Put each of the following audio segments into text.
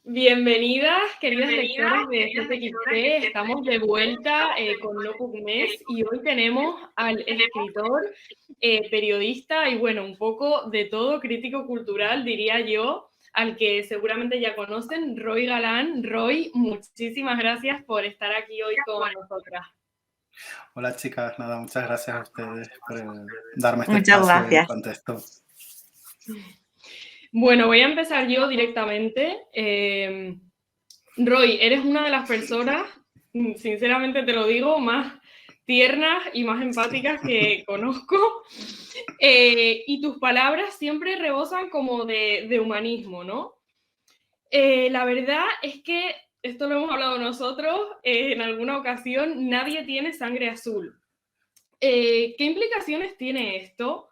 Bienvenidas, queridos lectores de GTXT. Estamos de vuelta con No Puc Més y hoy tenemos al escritor, periodista y bueno, un poco de todo, crítico cultural, diría yo, al que seguramente ya conocen, Roy Galán. Roy, muchísimas gracias por estar aquí hoy con nosotras. Hola chicas, nada, muchas gracias a ustedes por darme este Muchas espacio y gracias. contexto. Bueno, voy a empezar yo directamente. Roy, eres una de las personas, sinceramente te lo digo, más tiernas y más empáticas que conozco. Y tus palabras siempre rebosan como de humanismo, ¿no? La verdad es que, esto lo hemos hablado nosotros en alguna ocasión, nadie tiene sangre azul. ¿Qué implicaciones tiene esto?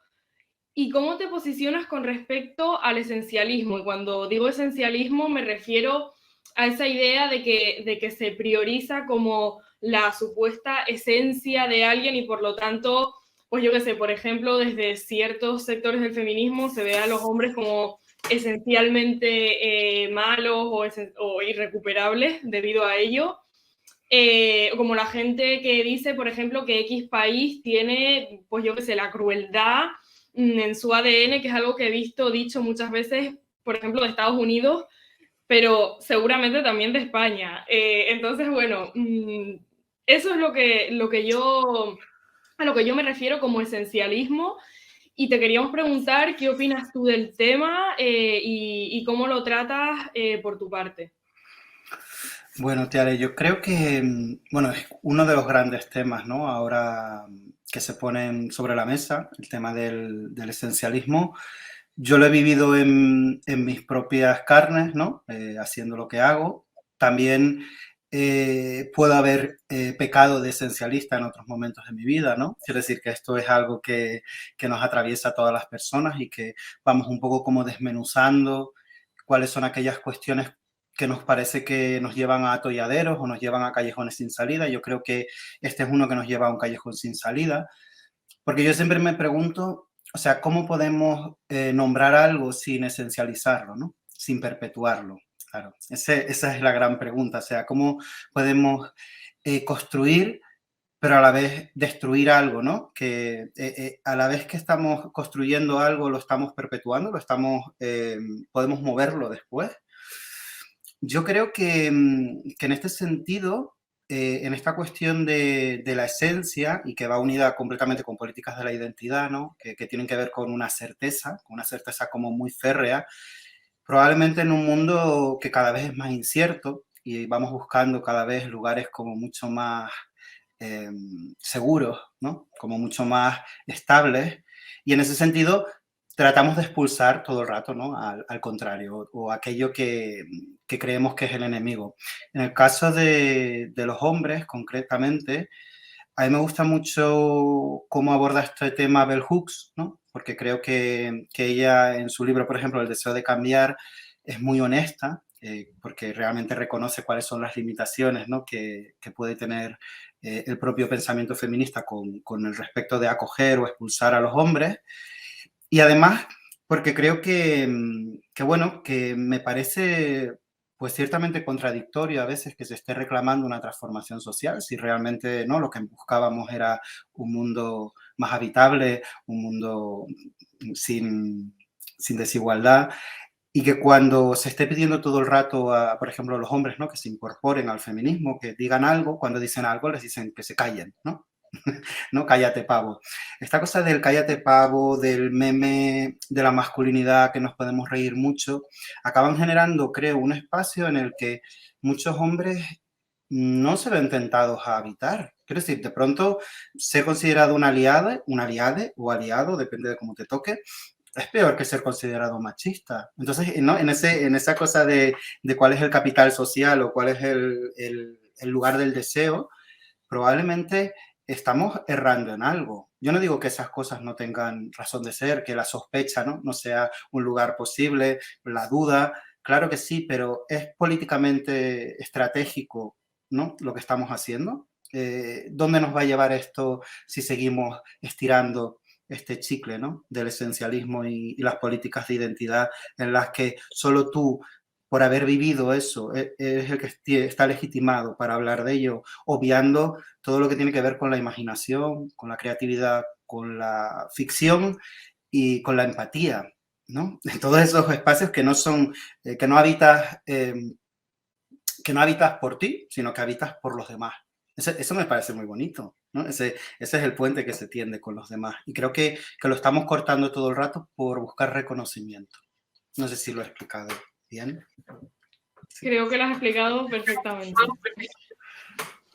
¿Y cómo te posicionas con respecto al esencialismo? Y cuando digo esencialismo me refiero a esa idea de que se prioriza como la supuesta esencia de alguien y por lo tanto, pues yo qué sé, por ejemplo, desde ciertos sectores del feminismo se ve a los hombres como esencialmente malos o irrecuperables debido a ello. Como la gente que dice, por ejemplo, que X país tiene, pues yo qué sé, la crueldad en su ADN, que es algo que he visto dicho muchas veces, por ejemplo, de Estados Unidos, pero seguramente también de España. Entonces, bueno, eso es a lo que yo me refiero como esencialismo. Y te queríamos preguntar qué opinas tú del tema y cómo lo tratas por tu parte. Bueno, Tiare, yo creo que, bueno, es uno de los grandes temas, ¿no? Ahora que se ponen sobre la mesa, el tema del esencialismo. Yo lo he vivido en mis propias carnes, ¿no? Haciendo lo que hago. También puedo haber pecado de esencialista en otros momentos de mi vida, ¿no? Quiero decir que esto es algo que nos atraviesa a todas las personas y que vamos un poco como desmenuzando cuáles son aquellas cuestiones que nos parece que nos llevan a atolladeros o nos llevan a callejones sin salida. Yo creo que este es uno que nos lleva a un callejón sin salida, porque yo siempre me pregunto, o sea, ¿cómo podemos nombrar algo sin esencializarlo, ¿no? Sin perpetuarlo? Claro, esa es la gran pregunta, o sea, ¿cómo podemos construir pero a la vez destruir algo, ¿no? Que a la vez que estamos construyendo algo, lo estamos perpetuando, podemos moverlo después. Yo creo que en este sentido, en esta cuestión de la esencia y que va unida completamente con políticas de la identidad, ¿no? Que tienen que ver con una certeza como muy férrea, probablemente en un mundo que cada vez es más incierto y vamos buscando cada vez lugares como mucho más eh, seguros, ¿no? Como mucho más estables. Y en ese sentido, tratamos de expulsar todo el rato, ¿no? Al contrario, o aquello que creemos que es el enemigo. En el caso de los hombres, concretamente, a mí me gusta mucho cómo aborda este tema Bell Hooks, ¿no? Porque creo que ella en su libro, por ejemplo, El deseo de cambiar, es muy honesta, porque realmente reconoce cuáles son las limitaciones, ¿no? que puede tener el propio pensamiento feminista con el respecto de acoger o expulsar a los hombres. Y además, porque creo bueno, que me parece pues ciertamente contradictorio a veces que se esté reclamando una transformación social, si realmente no lo que buscábamos era un mundo más habitable, un mundo sin desigualdad, y que cuando se esté pidiendo todo el rato a, por ejemplo, a los hombres, ¿no? que se incorporen al feminismo, que digan algo, cuando dicen algo les dicen que se callen, ¿no? ¿No? Cállate pavo. Esta cosa del cállate pavo, del meme de la masculinidad, que nos podemos reír mucho, acaban generando, creo, un espacio en el que muchos hombres no se ven tentados a habitar. Quiero decir, de pronto ser considerado un aliade o aliado, depende de cómo te toque, es peor que ser considerado machista. Entonces, ¿no? En esa cosa de cuál es el capital social o cuál es el lugar del deseo, probablemente estamos errando en algo. Yo no digo que esas cosas no tengan razón de ser, que la sospecha no sea un lugar posible, la duda, claro que sí, pero ¿es políticamente estratégico, ¿no? Lo que estamos haciendo? ¿Dónde nos va a llevar esto si seguimos estirando este chicle, ¿no? Del esencialismo y las políticas de identidad en las que solo tú por haber vivido eso, es el que está legitimado para hablar de ello, obviando todo lo que tiene que ver con la imaginación, con la creatividad, con la ficción y con la empatía, ¿no? En todos esos espacios que no son, que no habitas por ti, sino que habitas por los demás. Eso me parece muy bonito, ¿no? Ese es el puente que se tiende con los demás. Y creo que lo estamos cortando todo el rato por buscar reconocimiento. No sé si lo he explicado bien. Sí. Creo que lo has explicado perfectamente.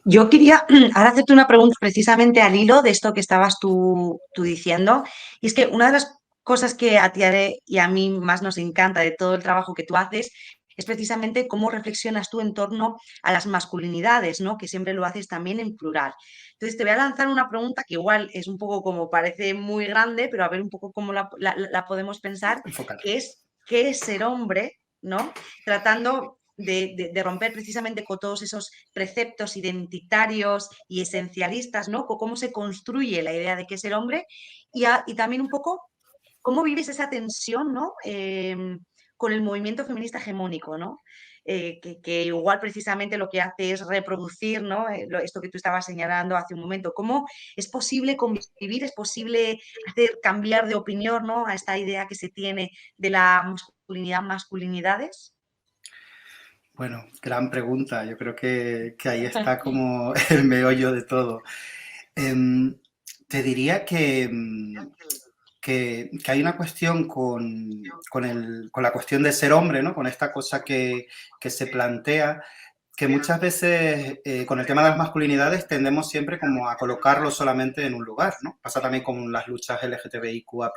Yo quería ahora hacerte una pregunta precisamente al hilo de esto que estabas tú diciendo. Y es que una de las cosas que a Tiare y a mí más nos encanta de todo el trabajo que tú haces es precisamente cómo reflexionas tú en torno a las masculinidades, ¿no? Que siempre lo haces también en plural. Entonces te voy a lanzar una pregunta que igual es un poco como parece muy grande, pero a ver un poco cómo la podemos pensar, que es ¿qué es ser hombre? ¿No? Tratando de romper precisamente con todos esos preceptos identitarios y esencialistas, ¿no? Cómo se construye la idea de qué es el hombre y también un poco cómo vives esa tensión, ¿no? Con el movimiento feminista hegemónico, ¿no? Que igual precisamente lo que hace es reproducir, ¿no? Esto que tú estabas señalando hace un momento. ¿Cómo es posible convivir, es posible hacer cambiar de opinión, ¿no? A esta idea que se tiene de la masculinidad, masculinidades? Bueno, gran pregunta. Yo creo que ahí está como el meollo de todo. Te diría que hay una cuestión con la cuestión de ser hombre, ¿no? Con esta cosa que se plantea, que muchas veces con el tema de las masculinidades tendemos siempre como a colocarlo solamente en un lugar, ¿no? Pasa también con las luchas LGTBIQA+,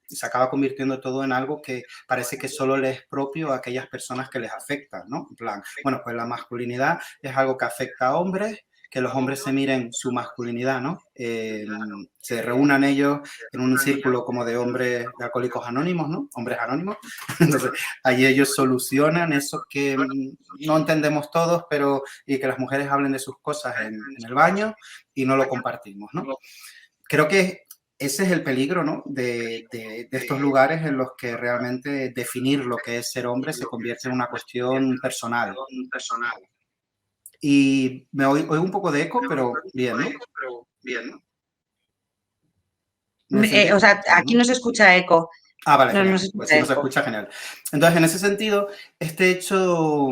se acaba convirtiendo todo en algo que parece que solo le es propio a aquellas personas que les afectan, ¿no? En plan, bueno, pues la masculinidad es algo que afecta a hombres, que los hombres se miren su masculinidad, ¿no? Se reúnan ellos en un círculo como de hombres, de alcohólicos anónimos, ¿no? Hombres anónimos. Entonces, ahí ellos solucionan eso que no entendemos todos, pero y que las mujeres hablen de sus cosas en el baño y no lo compartimos, ¿no? Creo que ese es el peligro, ¿no? de estos lugares en los que realmente definir lo que es ser hombre se convierte en una cuestión personal. Y me oigo un poco de eco, pero bien, ¿no? O sea, aquí no se escucha eco. Ah, vale, no, genial. no se Pues si no se escucha, genial. Entonces, en ese sentido, este hecho,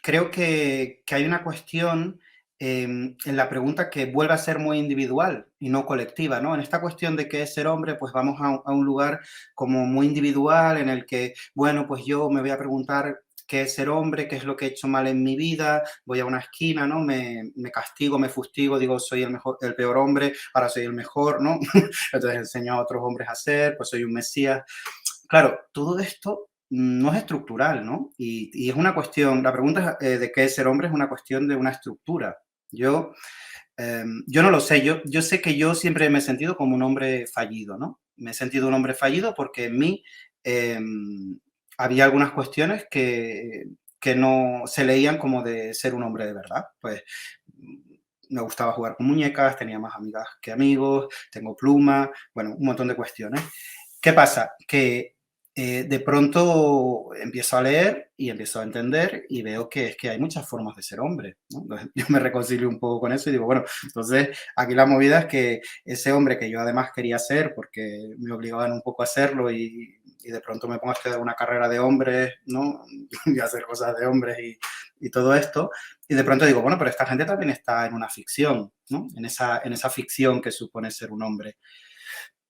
creo que hay una cuestión en la pregunta que vuelve a ser muy individual y no colectiva, ¿no? En esta cuestión de qué es ser hombre, pues vamos a un lugar como muy individual en el que, bueno, pues yo me voy a preguntar qué es ser hombre, qué es lo que he hecho mal en mi vida, voy a una esquina, ¿no? Me castigo, me fustigo, digo, soy el peor hombre, ahora soy el mejor, ¿no? Entonces enseño a otros hombres a ser, pues soy un mesías. Claro, todo esto no es estructural, ¿no? Y es una cuestión, la pregunta de qué es ser hombre es una cuestión de una estructura. Yo no lo sé, yo sé que yo siempre me he sentido como un hombre fallido, ¿no? Me he sentido un hombre fallido porque en mí había algunas cuestiones que no se leían como de ser un hombre de verdad. Pues me gustaba jugar con muñecas, tenía más amigas que amigos, tengo pluma, bueno, un montón de cuestiones. ¿Qué pasa? Que de pronto empiezo a leer y empiezo a entender y veo que es que hay muchas formas de ser hombre, ¿no? Entonces, yo me reconcilio un poco con eso y digo, bueno, entonces aquí la movida es que ese hombre que yo además quería ser porque me obligaban un poco a hacerlo y de pronto me pongo a estudiar una carrera de hombres, ¿no? Y a hacer cosas de hombres y todo esto. Y de pronto digo, bueno, pero esta gente también está en una ficción, ¿no? En esa ficción que supone ser un hombre.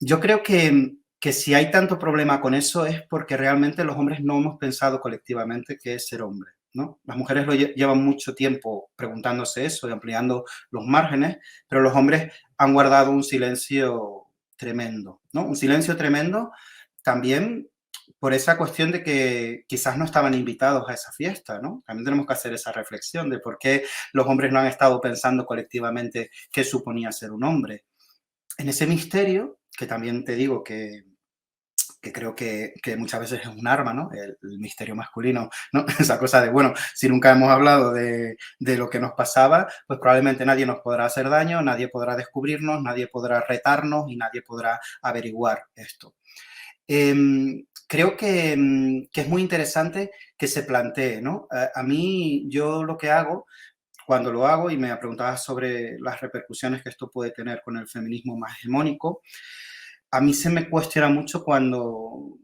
Yo creo que si hay tanto problema con eso es porque realmente los hombres no hemos pensado colectivamente qué es ser hombre, ¿no? Las mujeres llevan mucho tiempo preguntándose eso y ampliando los márgenes, pero los hombres han guardado un silencio tremendo, ¿no? Un silencio tremendo también por esa cuestión de que quizás no estaban invitados a esa fiesta, ¿no? También tenemos que hacer esa reflexión de por qué los hombres no han estado pensando colectivamente qué suponía ser un hombre. En ese misterio, que también te digo que creo que muchas veces es un arma, ¿no? El misterio masculino, ¿no? Esa cosa de, bueno, si nunca hemos hablado de lo que nos pasaba, pues probablemente nadie nos podrá hacer daño, nadie podrá descubrirnos, nadie podrá retarnos y nadie podrá averiguar esto. creo que es muy interesante que se plantee, ¿no? A mí, yo lo que hago, cuando lo hago, y me preguntabas sobre las repercusiones que esto puede tener con el feminismo más hegemónico, a mí se me cuestiona mucho cuando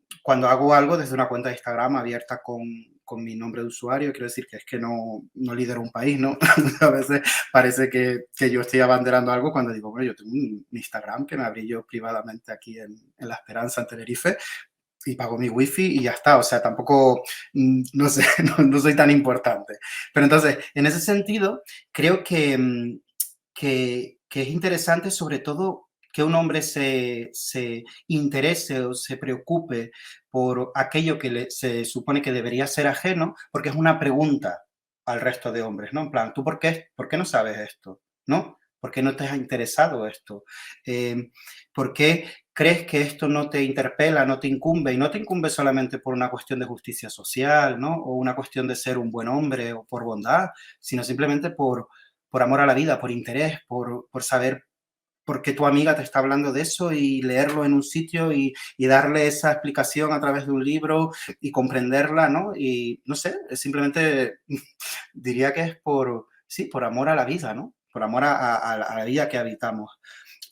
hago algo desde una cuenta de Instagram abierta con mi nombre de usuario. Quiero decir que es que no lidero un país, ¿no? A veces parece que yo estoy abanderando algo cuando digo, bueno, yo tengo un Instagram que me abrí yo privadamente aquí en La Esperanza, en Tenerife, y pago mi wifi y ya está. O sea, tampoco, no sé, no soy tan importante. Pero entonces, en ese sentido, creo que es interesante sobre todo que un hombre se interese o se preocupe por aquello que se supone que debería ser ajeno, porque es una pregunta al resto de hombres, ¿no? En plan, ¿tú por qué no sabes esto? ¿No? ¿Por qué no te has interesado esto? ¿Por qué crees que esto no te interpela, no te incumbe? Y no te incumbe solamente por una cuestión de justicia social, ¿no? O una cuestión de ser un buen hombre o por bondad, sino simplemente por amor a la vida, por interés, por saber por qué tu amiga te está hablando de eso y leerlo en un sitio y darle esa explicación a través de un libro y comprenderla, ¿no? Y no sé, es simplemente diría que es sí, por amor a la vida, ¿no? Por amor a la vida que habitamos.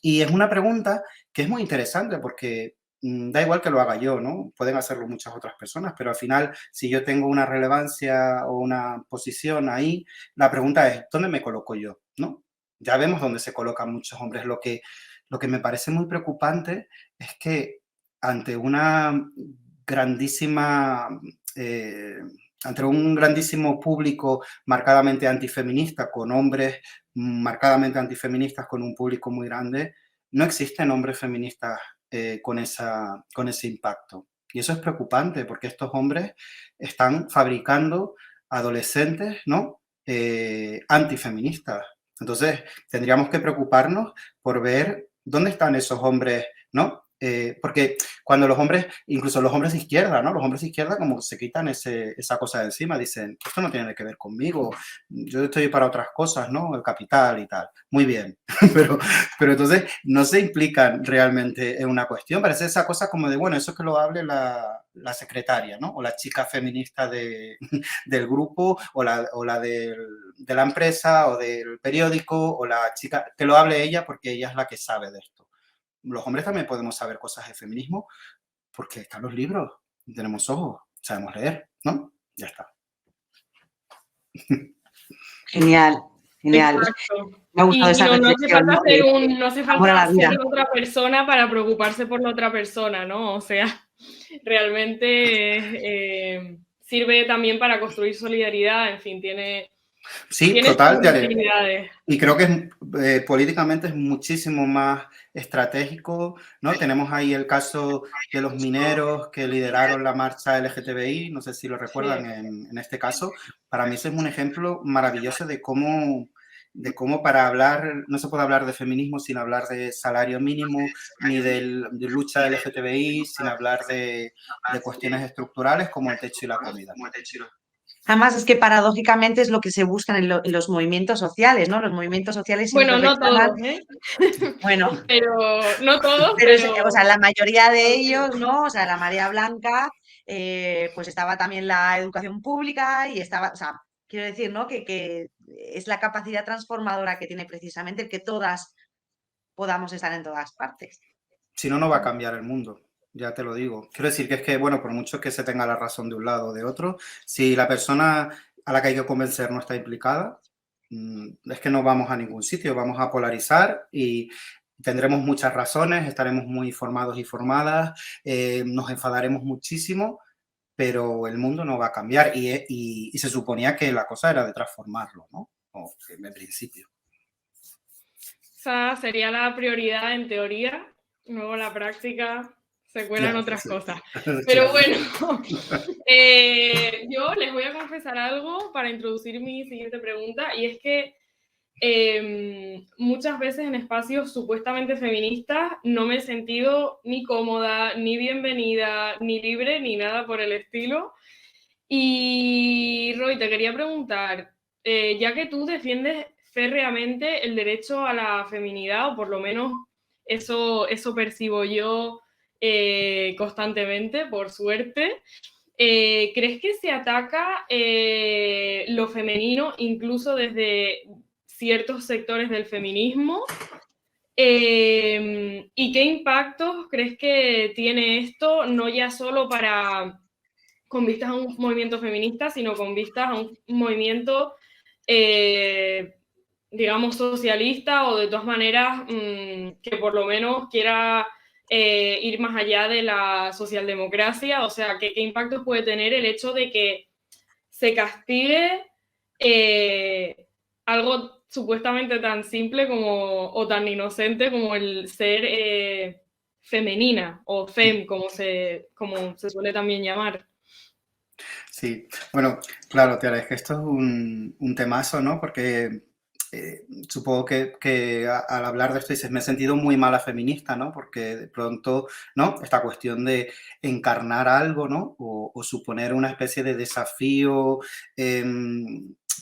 Y es una pregunta que es muy interesante porque da igual que lo haga yo, ¿no? Pueden hacerlo muchas otras personas, pero al final, si yo tengo una relevancia o una posición ahí, la pregunta es, ¿dónde me coloco yo? ¿No? Ya vemos dónde se colocan muchos hombres. Lo que me parece muy preocupante es que ante una grandísima... eh, ante un grandísimo público marcadamente antifeminista, con hombres marcadamente antifeministas, con un público muy grande, no existen hombres feministas con ese impacto. Y eso es preocupante porque estos hombres están fabricando adolescentes, ¿no? Antifeministas. Entonces, tendríamos que preocuparnos por ver dónde están esos hombres, ¿no? Porque cuando los hombres, incluso los hombres de izquierda, ¿no? Los hombres de izquierda como se quitan esa cosa de encima, dicen, esto no tiene que ver conmigo, yo estoy para otras cosas, ¿no? El capital y tal. Muy bien, pero entonces no se implican realmente en una cuestión. Parece esa cosa como de, bueno, eso que lo hable la secretaria, ¿no? O la chica feminista del grupo, o la de la empresa, o del periódico, o la chica, que lo hable ella porque ella es la que sabe de esto. Los hombres también podemos saber cosas de feminismo porque están los libros, tenemos ojos, sabemos leer, ¿no? Ya está. Genial, genial. Exacto. Me ha gustado Y esa no hace reflexión, falta ¿no? ser De no hace amor a falta la ser vida. otra persona para preocuparse por la otra persona, ¿no? O sea, realmente sirve también para construir solidaridad, en fin, Sí, tiene total, sus utilidades. y creo que políticamente es muchísimo más estratégico, ¿no? Tenemos ahí el caso de los mineros que lideraron la marcha LGTBI, no sé si lo recuerdan Sí. en este caso. Para mí ese es un ejemplo maravilloso de cómo para hablar, no se puede hablar de feminismo sin hablar de salario mínimo, ni de lucha LGTBI, sin hablar de cuestiones estructurales como el techo y la comida. Además, es que paradójicamente es lo que se busca en los movimientos sociales, ¿no? Los movimientos sociales siempre Bueno, no reclaman, todos, ¿eh? bueno, Pero, no todos, pero o sea, pero la mayoría de ellos, ¿no? O sea, la marea blanca, pues estaba también la educación pública y estaba, o sea, quiero decir, ¿no? Que es la capacidad transformadora que tiene precisamente el que todas podamos estar en todas partes. Si no, no va a cambiar el mundo, ya te lo digo. Quiero decir que es que, bueno, por mucho que se tenga la razón de un lado o de otro, si la persona a la que hay que convencer no está implicada, es que no vamos a ningún sitio, vamos a polarizar y tendremos muchas razones, estaremos muy informados y formadas, nos enfadaremos muchísimo, pero el mundo no va a cambiar y se suponía que la cosa era de transformarlo, ¿no? O en principio. esa sería la prioridad en teoría, luego la práctica se cuelan Claro, otras sí. cosas. Pero Claro. bueno, yo les voy a confesar algo para introducir mi siguiente pregunta, y es que muchas veces en espacios supuestamente feministas no me he sentido ni cómoda, ni bienvenida, ni libre, ni nada por el estilo. Y Roy, te quería preguntar, ya que tú defiendes férreamente el derecho a la feminidad, o por lo menos eso percibo yo, constantemente, por suerte. ¿Crees que se ataca lo femenino incluso desde ciertos sectores del feminismo? ¿Y qué impactos crees que tiene esto, no ya solo con vistas a un movimiento feminista, sino con vistas a un movimiento, digamos, socialista o de todas maneras que por lo menos quiera ir más allá de la socialdemocracia? O sea, ¿qué impactos puede tener el hecho de que se castigue algo supuestamente tan simple como, o tan inocente como el ser femenina o fem, como se suele también llamar? Sí, bueno, claro, Tiara, es que esto es un temazo, ¿no? Porque supongo que al hablar de esto dices, me he sentido muy mala feminista, ¿no? Porque de pronto, ¿no? Esta cuestión de encarnar algo, ¿no? O suponer una especie de desafío,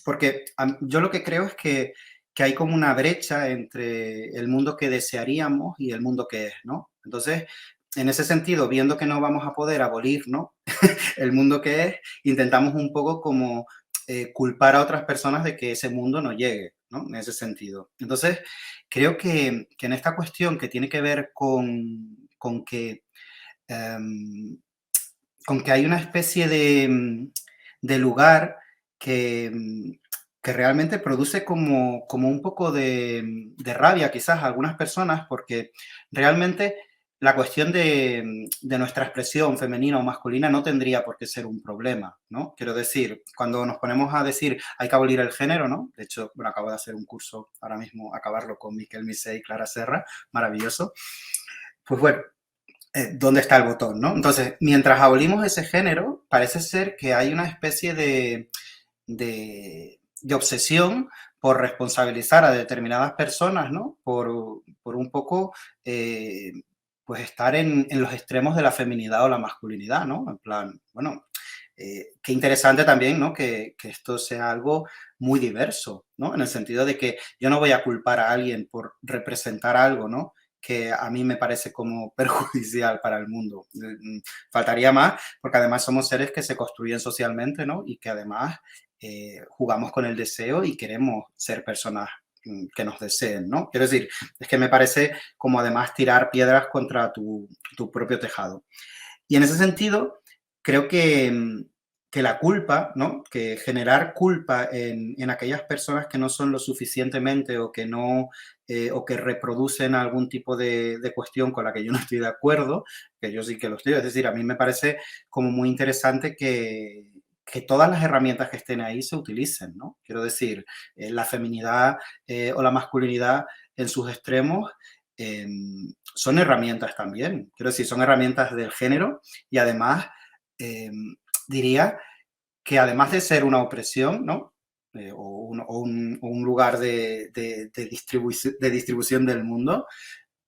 porque yo lo que creo es que hay como una brecha entre el mundo que desearíamos y el mundo que es, ¿no? Entonces, en ese sentido, viendo que no vamos a poder abolir, ¿no? el mundo que es, intentamos un poco como culpar a otras personas de que ese mundo no llegue, ¿no? En ese sentido. Entonces, creo que en esta cuestión que tiene que ver um, con que hay una especie de lugar que, que realmente produce como un poco de rabia quizás a algunas personas, porque realmente la cuestión de nuestra expresión femenina o masculina no tendría por qué ser un problema, ¿no? Quiero decir, cuando nos ponemos a decir hay que abolir el género, ¿no? De hecho, bueno, acabo de hacer un curso ahora mismo, acabarlo con Miquel Misé y Clara Serra, maravilloso. Pues bueno, ¿dónde está el botón, no? Entonces, mientras abolimos ese género, parece ser que hay una especie de obsesión por responsabilizar a determinadas personas, ¿no? Por un poco, pues estar en los extremos de la feminidad o la masculinidad, ¿no? En plan, bueno, qué interesante también, ¿no? Que esto sea algo muy diverso, ¿no? En el sentido de que yo no voy a culpar a alguien por representar algo, ¿no? Que a mí me parece como perjudicial para el mundo. Faltaría más, porque además somos seres que se construyen socialmente, ¿no? Y que además jugamos con el deseo y queremos ser personas que nos deseen, ¿no? Quiero decir, es que me parece como además tirar piedras contra tu propio tejado. Y en ese sentido, creo que la culpa, ¿no? Que generar culpa en aquellas personas que no son lo suficientemente o que no, o que reproducen algún tipo de cuestión con la que yo no estoy de acuerdo, que yo sí que lo estoy, es decir, a mí me parece como muy interesante que todas las herramientas que estén ahí se utilicen, ¿no? Quiero decir, la feminidad o la masculinidad en sus extremos son herramientas también, quiero decir, son herramientas del género y además eh, diría que además de ser una opresión, ¿no? O un lugar de distribución del mundo,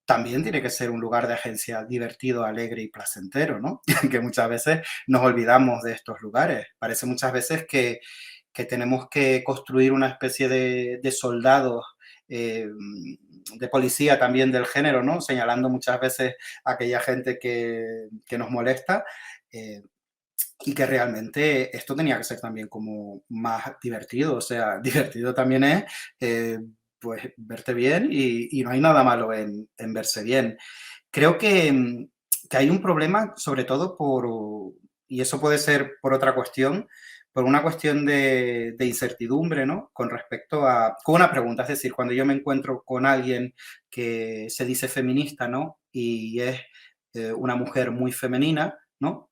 también tiene que ser un lugar de agencia divertido, alegre y placentero, ¿no? Que muchas veces nos olvidamos de estos lugares. Parece muchas veces que tenemos que construir una especie de soldados, de policía también del género, ¿no? Señalando muchas veces a aquella gente que nos molesta. Y que realmente esto tenía que ser también como más divertido, o sea, divertido también es pues verte bien y no hay nada malo en verse bien. Creo que hay un problema sobre todo y eso puede ser por otra cuestión, por una cuestión de incertidumbre, ¿no? Con respecto con una pregunta, es decir, cuando yo me encuentro con alguien que se dice feminista, ¿no? Y es una mujer muy femenina, ¿no?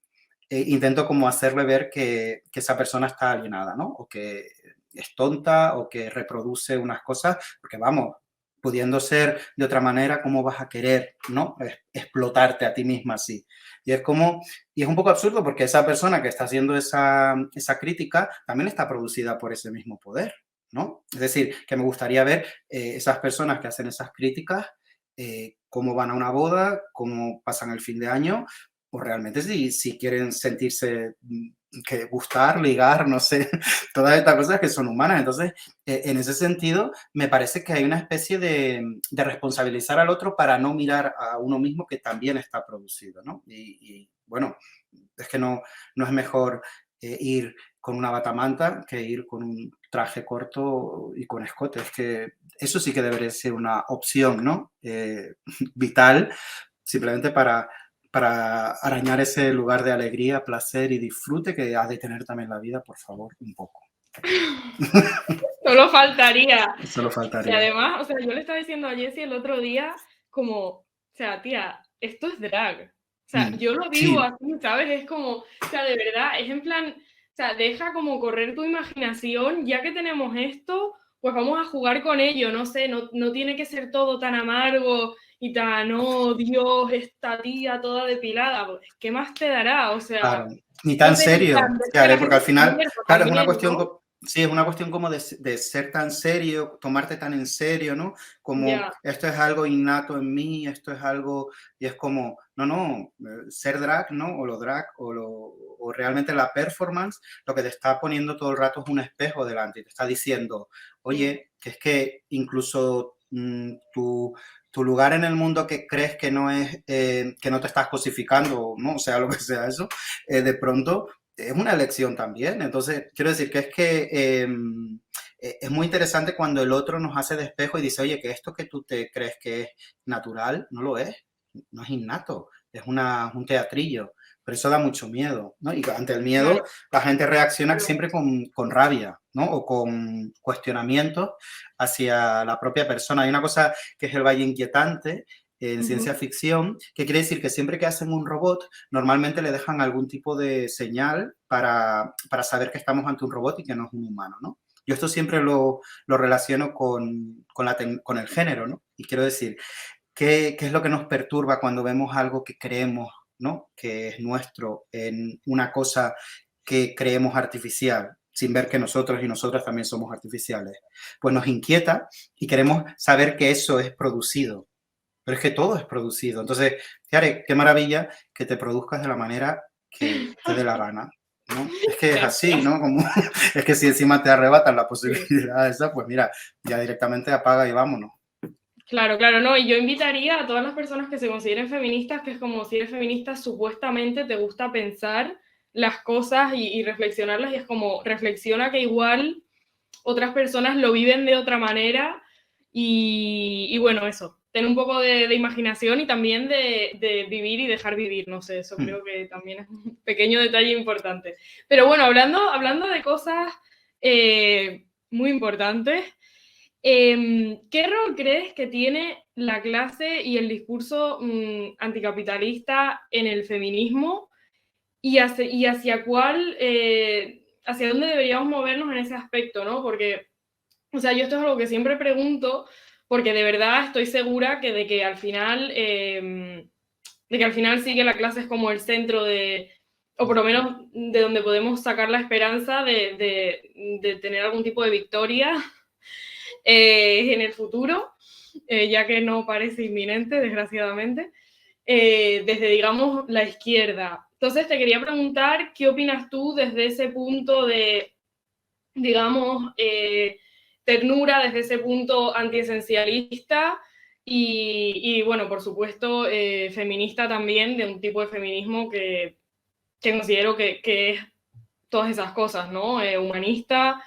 Intento como hacerle ver que esa persona está alienada, ¿no? O que es tonta o que reproduce unas cosas, porque vamos, pudiendo ser de otra manera, ¿cómo vas a querer, ¿no? Explotarte a ti misma así. Y es un poco absurdo porque esa persona que está haciendo esa crítica también está producida por ese mismo poder, ¿no? Es decir, que me gustaría ver esas personas que hacen esas críticas, cómo van a una boda, cómo pasan el fin de año, o realmente si quieren sentirse que gustar, ligar, no sé, todas estas cosas que son humanas. Entonces, en ese sentido, me parece que hay una especie de responsabilizar al otro para no mirar a uno mismo que también está producido, ¿no? Bueno, es que no es mejor ir con una batamanta que ir con un traje corto y con escote. Es que eso sí que debería ser una opción, ¿no? Vital, simplemente para arañar ese lugar de alegría, placer y disfrute que ha de tener también la vida, por favor, un poco. Solo faltaría. Solo Y faltaría. además, o sea, yo le estaba diciendo a Jessie el otro día, como, o sea, tía, esto es drag. O sea, yo lo vivo Sí, así, ¿sabes? Es como, o sea, de verdad, es en plan, o sea, deja como correr tu imaginación, ya que tenemos esto, pues vamos a jugar con ello, no sé, no tiene que ser todo tan amargo y tan, oh, Dios, esta tía toda depilada, pues, ¿qué más te dará? O sea, claro. Ni no tan sé, en serio, plan, ver que Tiare, la porque gente al se final, divierta claro, es una también, cuestión, ¿no? sí, es una cuestión como de ser tan serio, tomarte tan en serio, ¿no? Como Ya, esto es algo innato en mí, esto es algo, y es como, no, ser drag, ¿no? O lo drag, o realmente la performance, lo que te está poniendo todo el rato es un espejo delante y te está diciendo, oye, que es que incluso tu lugar en el mundo que crees que no es, que no te estás cosificando, ¿no? O sea, lo que sea eso, de pronto es una elección también. Entonces, quiero decir que es que es muy interesante cuando el otro nos hace de espejo y dice, oye, que esto que tú te crees que es natural, no lo es, no es innato, es un teatrillo. Pero eso da mucho miedo, ¿no? Y ante el miedo, claro, la gente reacciona claro. siempre con rabia, ¿no? O con cuestionamientos hacia la propia persona. Hay una cosa que es el valle inquietante en ciencia ficción, que quiere decir que siempre que hacen un robot, normalmente le dejan algún tipo de señal para saber que estamos ante un robot y que no es un humano, ¿no? Yo esto siempre lo relaciono con el género, ¿no? Y quiero decir, ¿qué es lo que nos perturba cuando vemos algo que creemos, ¿no? Que es nuestro en una cosa que creemos artificial, sin ver que nosotros y nosotras también somos artificiales? Pues nos inquieta y queremos saber que eso es producido, pero es que todo es producido. Entonces, Tiare, qué maravilla que te produzcas de la manera que te dé la gana, ¿no? Es que es así, Gracias. ¿no? Como, es que si encima te arrebatan la Sí. posibilidad esa, pues mira, ya directamente apaga y vámonos. Claro, claro, no, y yo invitaría a todas las personas que se consideren feministas, que es como si eres feminista, supuestamente te gusta pensar las cosas y reflexionarlas, y es como reflexiona que igual otras personas lo viven de otra manera, y bueno, eso, ten un poco de imaginación y también de vivir y dejar vivir, no sé, eso Hmm. creo que también es un pequeño detalle importante. Pero bueno, hablando de cosas muy importantes, ¿qué rol crees que tiene la clase y el discurso anticapitalista en el feminismo y hacia cuál, hacia dónde deberíamos movernos en ese aspecto, ¿no? Porque, o sea, yo esto es algo que siempre pregunto, porque de verdad estoy segura que de que al final sí que la clase es como el centro de, o por lo menos de donde podemos sacar la esperanza de tener algún tipo de victoria en el futuro, ya que no parece inminente, desgraciadamente, desde, digamos, la izquierda. Entonces, te quería preguntar, ¿qué opinas tú desde ese punto de, digamos, ternura, desde ese punto antiesencialista y bueno, por supuesto, feminista también, de un tipo de feminismo que considero que es todas esas cosas, ¿no? Humanista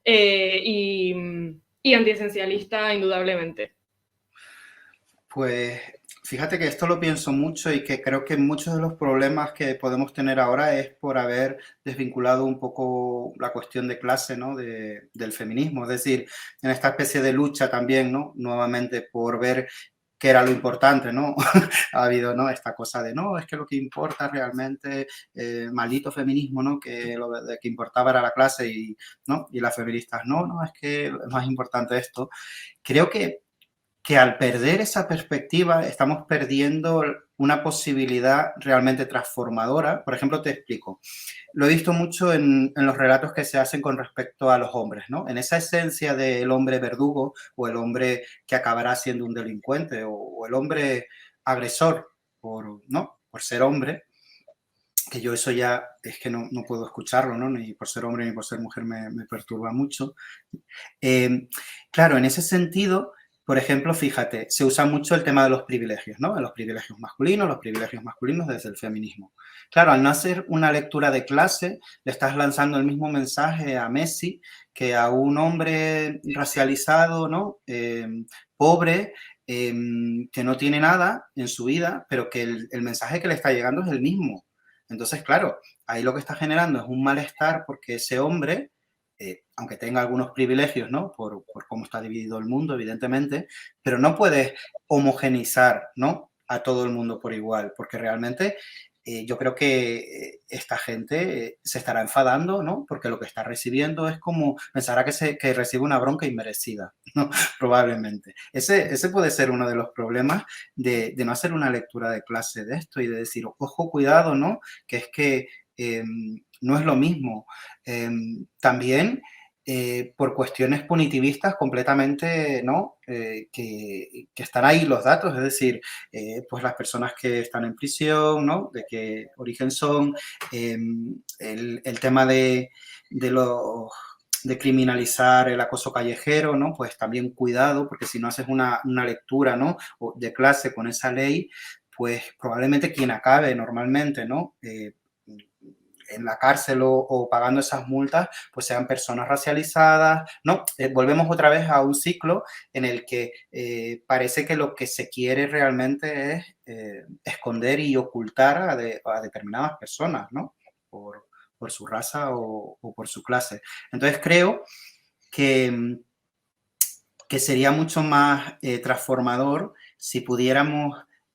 y antiesencialista, indudablemente. Pues fíjate que esto lo pienso mucho y que creo que muchos de los problemas que podemos tener ahora es por haber desvinculado un poco la cuestión de clase, ¿no? Del feminismo. Es decir, en esta especie de lucha también, ¿no? Nuevamente por ver qué era lo importante, ¿no? Ha habido, ¿no? Esta cosa de, no, es que lo que importa realmente, maldito feminismo, ¿no? Que lo que importaba era la clase y, ¿no? Y las feministas, no, es que es más importante esto. Creo que al perder esa perspectiva estamos perdiendo una posibilidad realmente transformadora. Por ejemplo, te explico. Lo he visto mucho en los relatos que se hacen con respecto a los hombres, ¿no? En esa esencia del hombre verdugo o el hombre que acabará siendo un delincuente o el hombre agresor ¿no? Por ser hombre, que yo eso ya es que no puedo escucharlo, ¿no? Ni por ser hombre ni por ser mujer me perturba mucho. Claro, en ese sentido, por ejemplo, fíjate, se usa mucho el tema de los privilegios, ¿no? De los privilegios masculinos desde el feminismo. Claro, al no hacer una lectura de clase, le estás lanzando el mismo mensaje a Messi que a un hombre racializado, ¿no? Pobre, que no tiene nada en su vida, pero que el mensaje que le está llegando es el mismo. Entonces, claro, ahí lo que está generando es un malestar porque ese hombre, aunque tenga algunos privilegios, ¿no? Por cómo está dividido el mundo, evidentemente, pero no puedes homogeneizar, ¿no? A todo el mundo por igual, porque realmente yo creo que esta gente se estará enfadando, ¿no? Porque lo que está recibiendo es como, pensará que recibe una bronca inmerecida, ¿no? Probablemente. Ese puede ser uno de los problemas de no hacer una lectura de clase de esto y de decir, ojo, cuidado, ¿no? Que es que no es lo mismo. También por cuestiones punitivistas completamente, ¿no? Que están ahí los datos, es decir, pues las personas que están en prisión, ¿no? De qué origen son, el tema de criminalizar el acoso callejero, ¿no? Pues también cuidado, porque si no haces una lectura, ¿no? De clase con esa ley, pues probablemente quien acabe normalmente, ¿no? En la cárcel o pagando esas multas, pues sean personas racializadas, ¿no? Volvemos otra vez a un ciclo en el que parece que lo que se quiere realmente es esconder y ocultar a determinadas personas, ¿no? Por su raza o por su clase. Entonces creo que, que sería mucho más transformador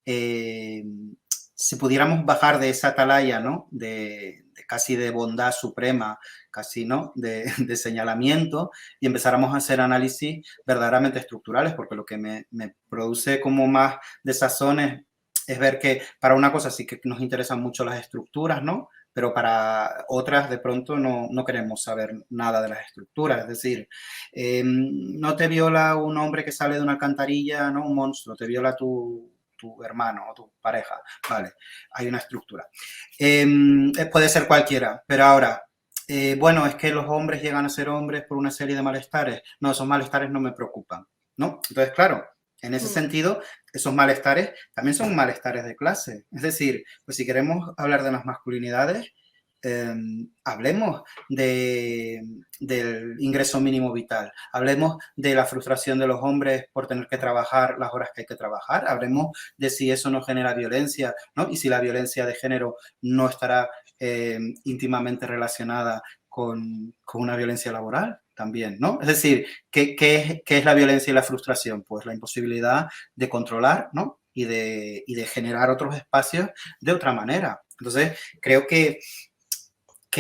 eh, si pudiéramos bajar de esa atalaya, ¿no? De casi de bondad suprema, casi, ¿no? De señalamiento y empezáramos a hacer análisis verdaderamente estructurales, porque lo que me produce como más desazón es ver que para una cosa sí que nos interesan mucho las estructuras, ¿no? Pero para otras de pronto no queremos saber nada de las estructuras. Es decir, no te viola un hombre que sale de una alcantarilla, ¿no? Un monstruo, te viola tu hermano o tu pareja. Vale, hay una estructura. Puede ser cualquiera, pero ahora, bueno, es que los hombres llegan a ser hombres por una serie de malestares. No, esos malestares no me preocupan, ¿no? Entonces, claro, en ese sentido, esos malestares también son malestares de clase. Es decir, pues si queremos hablar de las masculinidades, hablemos del ingreso mínimo vital, hablemos de la frustración de los hombres por tener que trabajar las horas que hay que trabajar, hablemos de si eso no genera violencia, ¿no? Y si la violencia de género no estará íntimamente relacionada con una violencia laboral también, ¿no? Es decir, ¿qué es la violencia y la frustración? Pues la imposibilidad de controlar, ¿no? Y de generar otros espacios de otra manera. Entonces, creo que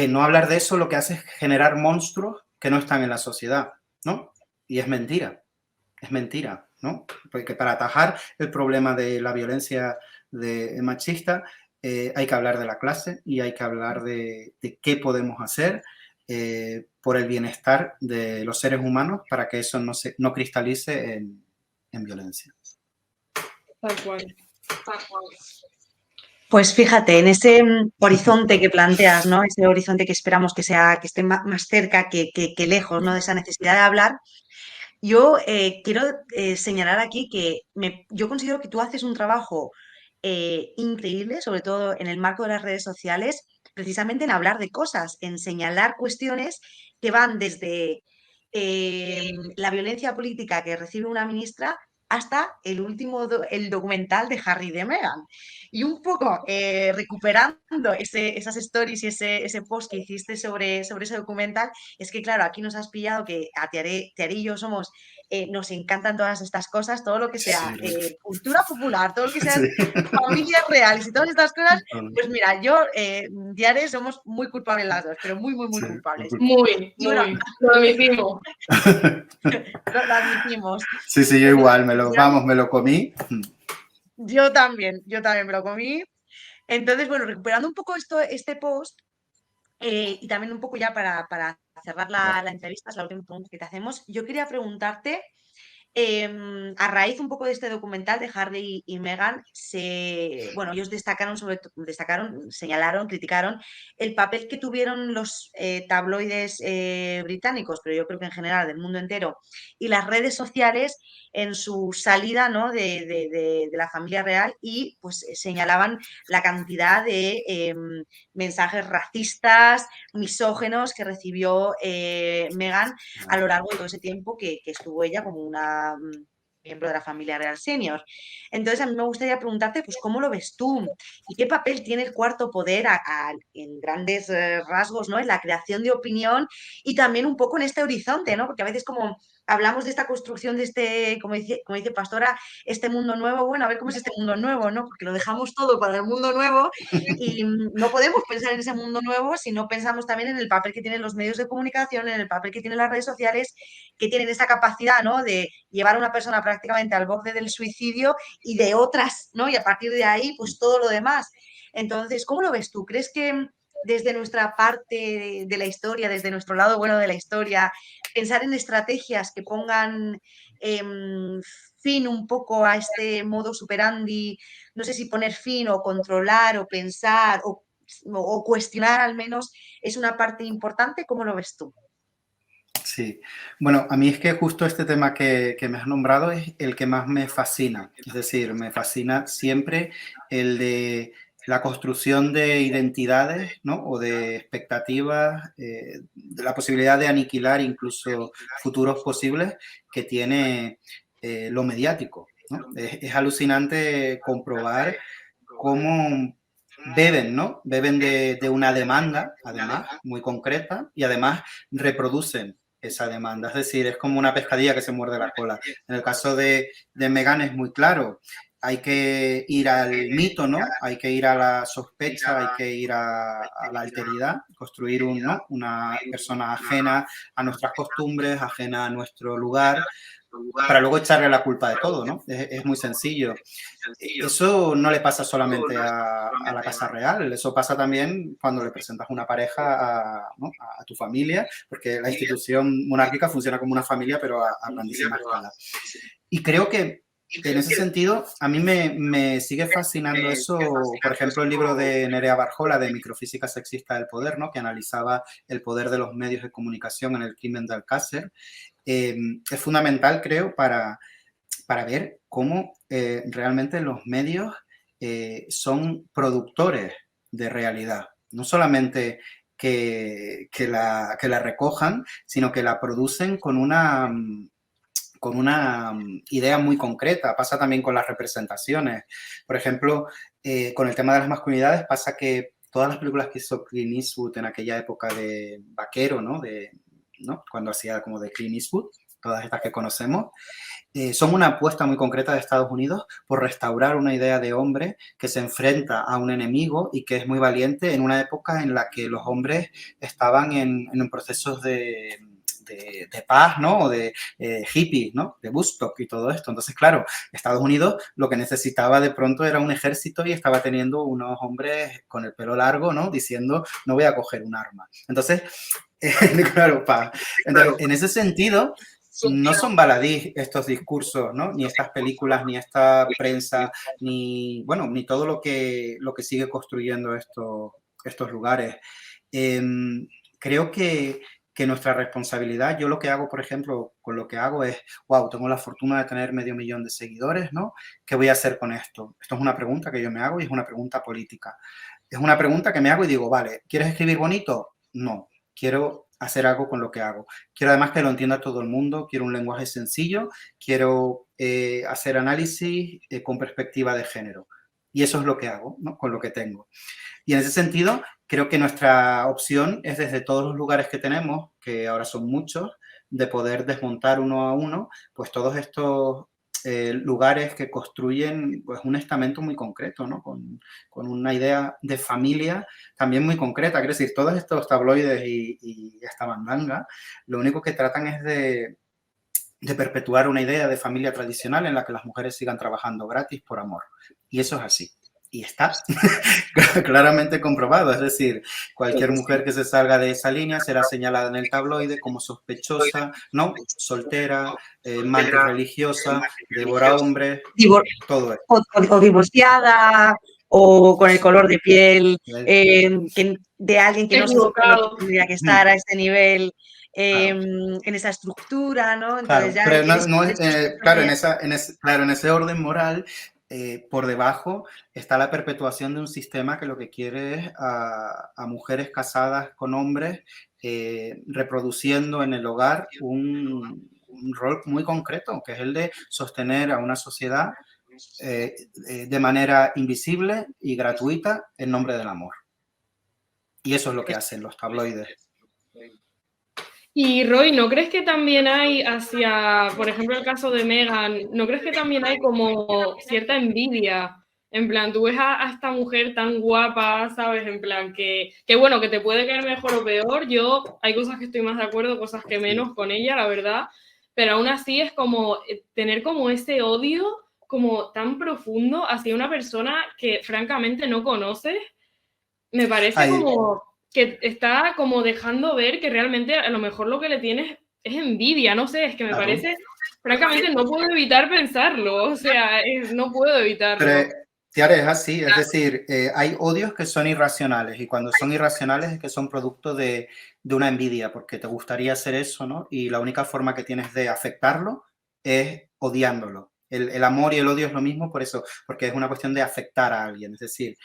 no hablar de eso lo que hace es generar monstruos que no están en la sociedad, ¿no? Y es mentira, ¿no? Porque para atajar el problema de la violencia machista hay que hablar de la clase y hay que hablar de qué podemos hacer por el bienestar de los seres humanos para que eso no cristalice en violencia. Tal cual. Pues fíjate, en ese horizonte que planteas, ¿no? Ese horizonte que esperamos que esté más cerca que lejos, ¿no? De esa necesidad de hablar. Yo quiero señalar aquí que yo considero que tú haces un trabajo increíble, sobre todo en el marco de las redes sociales, precisamente en hablar de cosas, en señalar cuestiones que van desde la violencia política que recibe una ministra hasta el último el documental de Harry y de Meghan. Y un poco recuperando esas stories y ese post que hiciste sobre ese documental, es que claro, aquí nos has pillado que a Tiare y yo somos, nos encantan todas estas cosas, todo lo que sea cultura popular, todo lo que sea Sí. familias reales y todas estas cosas, pues mira, yo, Tiare, somos muy culpables las dos, pero muy, muy, muy Sí. culpables. Muy, Y bueno, muy. Lo admitimos. lo admitimos. Sí, yo igual, me lo comí. Yo también me lo comí. Entonces, bueno, recuperando un poco este post, y también un poco ya para cerrar la entrevista, es la última pregunta que te hacemos, yo quería preguntarte A raíz un poco de este documental de Harry y Meghan, bueno, ellos destacaron, señalaron, criticaron el papel que tuvieron los tabloides británicos, pero yo creo que en general del mundo entero, y las redes sociales en su salida, ¿no?, de la familia real, y pues señalaban la cantidad de mensajes racistas, misógenos que recibió Meghan a lo largo de todo ese tiempo que estuvo ella como una miembro de la familia real senior. Entonces, a mí me gustaría preguntarte, pues, ¿cómo lo ves tú? ¿Y qué papel tiene el cuarto poder en grandes rasgos, ¿no?, en la creación de opinión y también un poco en este horizonte, ¿no? Porque a veces como hablamos de esta construcción de este, como dice Pastora, este mundo nuevo, bueno, a ver cómo es este mundo nuevo, ¿no? Porque lo dejamos todo para el mundo nuevo y no podemos pensar en ese mundo nuevo si no pensamos también en el papel que tienen los medios de comunicación, en el papel que tienen las redes sociales, que tienen esa capacidad, ¿no?, de llevar a una persona prácticamente al borde del suicidio y de otras, ¿no? Y a partir de ahí, pues todo lo demás. Entonces, ¿cómo lo ves tú? ¿Crees que desde nuestra parte de la historia, desde nuestro lado bueno de la historia, pensar en estrategias que pongan fin un poco a este modus operandi, no sé si poner fin o controlar o pensar o cuestionar al menos, es una parte importante? ¿Cómo lo ves tú? Sí, bueno, a mí es que justo este tema que me has nombrado es el que más me fascina. Es decir, me fascina siempre el de la construcción de identidades, ¿no?, o de expectativas, de la posibilidad de aniquilar incluso futuros posibles que tiene lo mediático, ¿no? Es alucinante comprobar cómo beben, ¿no? Beben de una demanda, además, muy concreta, y además reproducen esa demanda. Es decir, es como una pescadilla que se muerde la cola. En el caso de Meghan es muy claro. Hay que ir al mito, ¿no? Hay que ir a la sospecha, hay que ir a la alteridad, construir ¿no?, una persona ajena a nuestras costumbres, ajena a nuestro lugar, para luego echarle la culpa de todo, ¿no? Es muy sencillo. Eso no le pasa solamente a la Casa Real, eso pasa también cuando le presentas una pareja ¿no?, a tu familia, porque la institución monárquica funciona como una familia, pero a grandísima escala. Y creo que en ese sentido, a mí me sigue fascinando eso, por ejemplo, el libro de Nerea Barjola, de Microfísica sexista del poder, ¿no?, que analizaba el poder de los medios de comunicación en el crimen de Alcácer. Es fundamental, creo, para ver cómo realmente los medios son productores de realidad. No solamente que la recojan, sino que la producen con una idea muy concreta. Pasa también con las representaciones. Por ejemplo, con el tema de las masculinidades pasa que todas las películas que hizo Clint Eastwood en aquella época de vaquero, ¿no?, ¿no?, cuando hacía como de Clint Eastwood, todas estas que conocemos, son una apuesta muy concreta de Estados Unidos por restaurar una idea de hombre que se enfrenta a un enemigo y que es muy valiente en una época en la que los hombres estaban en procesos de paz, ¿no?, o de hippies, ¿no?, de Woodstock y todo esto. Entonces, claro, Estados Unidos lo que necesitaba de pronto era un ejército y estaba teniendo unos hombres con el pelo largo, ¿no?, diciendo, no voy a coger un arma. Entonces, claro, entonces, en ese sentido, no son baladí estos discursos, ¿no?, ni estas películas, ni esta prensa, ni todo lo que sigue construyendo estos lugares. Creo que nuestra responsabilidad, yo lo que hago, por ejemplo, con lo que hago es, wow, tengo la fortuna de tener 500.000 de seguidores, ¿no? ¿Qué voy a hacer con esto? Esto es una pregunta que yo me hago y es una pregunta política. Es una pregunta que me hago y digo, vale, ¿quieres escribir bonito? No, quiero hacer algo con lo que hago. Quiero además que lo entienda todo el mundo, quiero un lenguaje sencillo, quiero hacer análisis con perspectiva de género. Y eso es lo que hago, ¿no?, con lo que tengo. Y en ese sentido, creo que nuestra opción es desde todos los lugares que tenemos, que ahora son muchos, de poder desmontar uno a uno, pues todos estos lugares que construyen pues un estamento muy concreto, ¿no?, con una idea de familia también muy concreta. Quiero decir, todos estos tabloides y esta mandanga, lo único que tratan es de perpetuar una idea de familia tradicional en la que las mujeres sigan trabajando gratis por amor. Y eso es así. Y está claramente comprobado, es decir, cualquier mujer que se salga de esa línea será señalada en el tabloide como sospechosa, ¿no? Soltera, mantis religiosa, devora hombres, todo eso. O divorciada, o con el color de piel de alguien que no se supone que tendría que estar a este nivel, en esa estructura, ¿no? Claro, Entonces ya pero no es claro, en ese orden moral, por debajo está la perpetuación de un sistema que lo que quiere es a mujeres casadas con hombres, reproduciendo en el hogar un rol muy concreto, que es el de sostener a una sociedad de manera invisible y gratuita en nombre del amor. Y eso es lo que hacen los tabloides. Y Roy, ¿no crees que también hay hacia, por ejemplo, el caso de Meghan, ¿no crees que también hay como cierta envidia? En plan, tú ves a esta mujer tan guapa, ¿sabes? En plan, que bueno, que te puede caer mejor o peor. Yo, hay cosas que estoy más de acuerdo, cosas que menos con ella, la verdad. Pero aún así es como tener como ese odio como tan profundo hacia una persona que francamente no conoces. Me parece como que está como dejando ver que realmente a lo mejor lo que le tienes es envidia, no sé, es que me parece, francamente no puedo evitar pensarlo, o sea, no puedo evitarlo. Pero, Tiare, es así, es decir, hay odios que son irracionales y cuando son irracionales es que son producto de una envidia, porque te gustaría hacer eso, ¿no? Y la única forma que tienes de afectarlo es odiándolo. El amor y el odio es lo mismo por eso, porque es una cuestión de afectar a alguien. Es decir,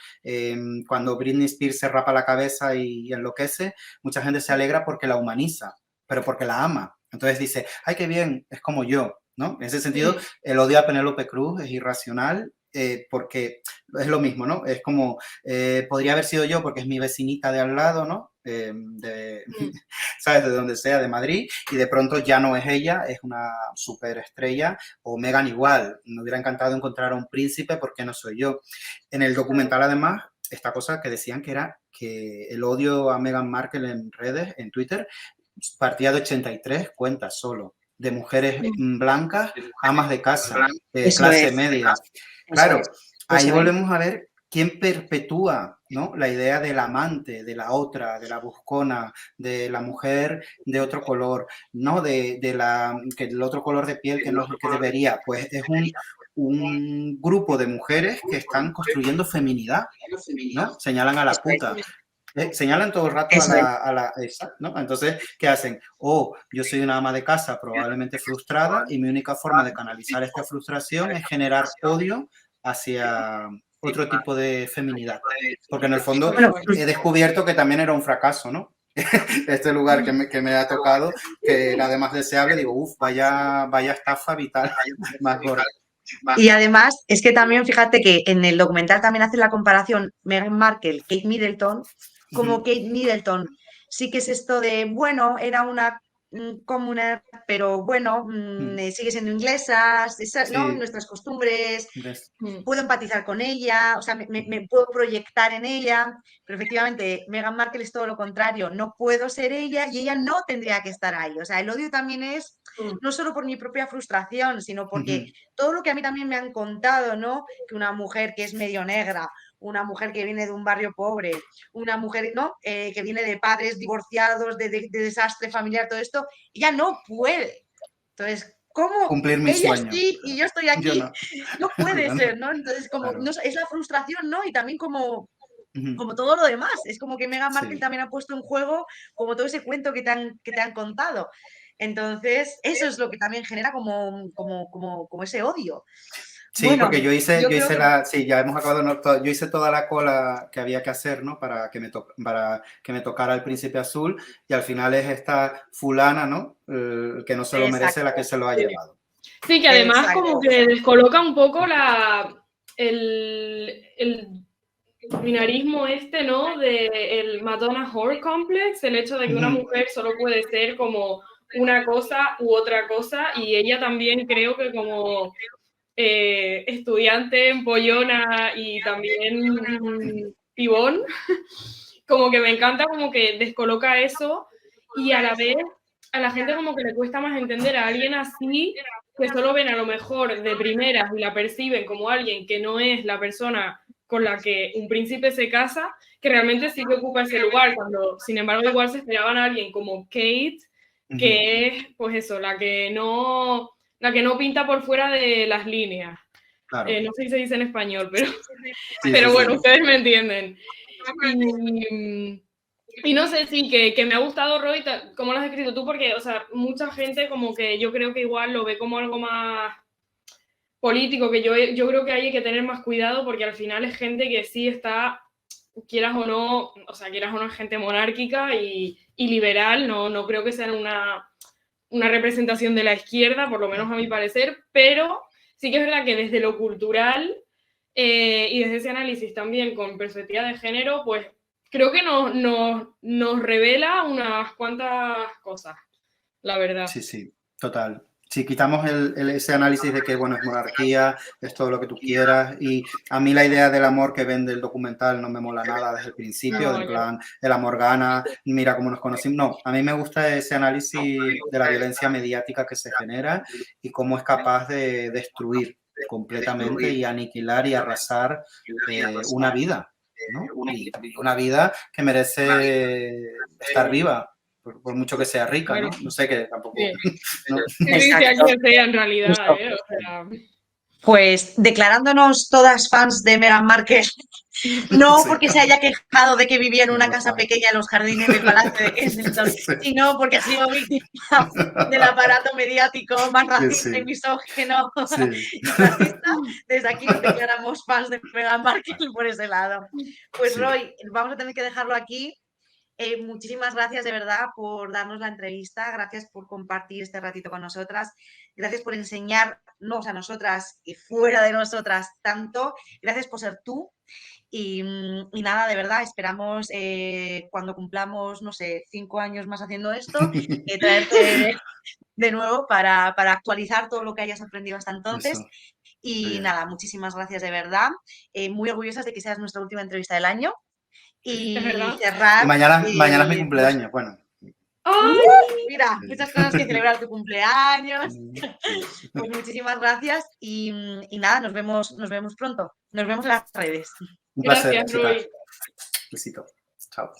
cuando Britney Spears se rapa la cabeza y enloquece, mucha gente se alegra porque la humaniza, pero porque la ama. Entonces dice, ay, qué bien, es como yo, ¿no? En ese sentido, el odio a Penélope Cruz es irracional, porque es lo mismo, ¿no? Es como, podría haber sido yo porque es mi vecinita de al lado, ¿no? ¿Sabes? De donde sea, de Madrid, y de pronto ya no es ella, es una superestrella, o Meghan igual. Me hubiera encantado encontrar a un príncipe, ¿por qué no soy yo? En el documental, además, esta cosa que decían que era que el odio a Meghan Markle en redes, en Twitter, partía de 83 cuentas solo, de mujeres blancas, amas de casa, de clase media. Claro, ahí volvemos a ver quién perpetúa, ¿no? La idea del amante, de la otra, de la buscona, de la mujer de otro color, ¿no? Que el otro color de piel que no es el que debería. Pues es un grupo de mujeres que están construyendo feminidad, ¿no? Señalan a la puta. Señalan todo el rato a la esa, ¿no? Entonces, ¿qué hacen? Yo soy una ama de casa probablemente frustrada y mi única forma de canalizar esta frustración es generar odio hacia otro tipo de feminidad. Porque en el fondo he descubierto que también era un fracaso, ¿no? Este lugar que me ha tocado, que era de más deseable, digo, vaya estafa vital más gorda. Y además, es que también fíjate que en el documental también hacen la comparación Meghan Markle, Kate Middleton, como Kate Middleton sí que es esto de, bueno, era una comuna, pero bueno, sigue siendo inglesa, ¿no? Nuestras costumbres, puedo empatizar con ella, o sea, me puedo proyectar en ella, pero efectivamente Meghan Markle es todo lo contrario, no puedo ser ella y ella no tendría que estar ahí. O sea, el odio también es no solo por mi propia frustración, sino porque todo lo que a mí también me han contado, ¿no? Que una mujer que es medio negra, una mujer que viene de un barrio pobre, una mujer, ¿no? Que viene de padres divorciados, de desastre familiar, todo esto, ella no puede. Entonces, ¿cómo cumplir mi ella sueño? sí y yo estoy aquí? Yo no puede ser, ¿no? Entonces, como claro. no, es la frustración, ¿no? Y también como todo lo demás. Es como que Meghan Markle también ha puesto en juego como todo ese cuento que te han contado. Entonces, eso es lo que también genera como ese odio. Sí, bueno, porque yo hice ya hemos acabado, yo hice toda la cola que había que hacer, ¿no? Para que me tocara el príncipe azul y al final es esta fulana, ¿no? Que no se lo merece, la que se lo ha llevado. Sí, que además como que descoloca un poco el binarismo este, ¿no? El Madonna Whore Complex, el hecho de que una mujer solo puede ser como una cosa u otra cosa, y ella también creo que como estudiante empollona y también pibón, como que me encanta como que descoloca eso y a la vez a la gente como que le cuesta más entender a alguien así, que solo ven a lo mejor de primeras y la perciben como alguien que no es la persona con la que un príncipe se casa, que realmente sí que ocupa ese lugar, cuando sin embargo igual se esperaban a alguien como Kate, que es pues eso, la que no pinta por fuera de las líneas. Claro. No sé si se dice en español, pero, Sí, pero sí, bueno, sí. ustedes me entienden. Y no sé, sí, que me ha gustado, Roy, cómo lo has escrito tú, porque, o sea, mucha gente como que yo creo que igual lo ve como algo más político, que yo creo que hay que tener más cuidado, porque al final es gente que sí está, quieras o no, es gente monárquica y liberal, no creo que sean una representación de la izquierda, por lo menos a mi parecer, pero sí que es verdad que desde lo cultural y desde ese análisis también con perspectiva de género, pues creo que nos revela unas cuantas cosas, la verdad. Sí, sí, total. Si quitamos ese análisis de que, bueno, es monarquía, es todo lo que tú quieras, y a mí la idea del amor que vende el documental no me mola nada desde el principio, en plan, el amor gana, mira cómo nos conocimos. No, a mí me gusta ese análisis de la violencia mediática que se genera y cómo es capaz de destruir completamente y aniquilar y arrasar una vida, ¿no? Y una vida que merece estar viva. Por mucho que sea rica, ¿no? No sé, que tampoco... Sí. ¿no? Exacto. Que sea en realidad, Justo. O sea... Pues declarándonos todas fans de Meghan Markle, no Sí. porque se haya quejado de que vivía en una No, casa no. pequeña en los jardines del Palacio de Kensington, Sí. sino porque ha sido víctima del aparato mediático más racista Sí. y misógino Sí. y clasista. Desde aquí nos declaramos fans de Meghan Markle por ese lado. Pues Sí. Roy, vamos a tener que dejarlo aquí. Muchísimas gracias de verdad por darnos la entrevista, gracias por compartir este ratito con nosotras, gracias por enseñarnos a nosotras y fuera de nosotras tanto, gracias por ser tú y nada, de verdad, esperamos cuando cumplamos, no sé, 5 años más haciendo esto, traerte de nuevo para actualizar todo lo que hayas aprendido hasta entonces. Eso. Y Bien. nada, muchísimas gracias de verdad, muy orgullosas de que seas nuestra última entrevista del año. Y cerrar. Y mañana es mi cumpleaños, bueno. Mira, muchas cosas que celebrar tu cumpleaños. Pues muchísimas gracias y nada, nos vemos pronto. Nos vemos en las redes. Un placer, Gracias, chicas. Roy. Besito. Chao.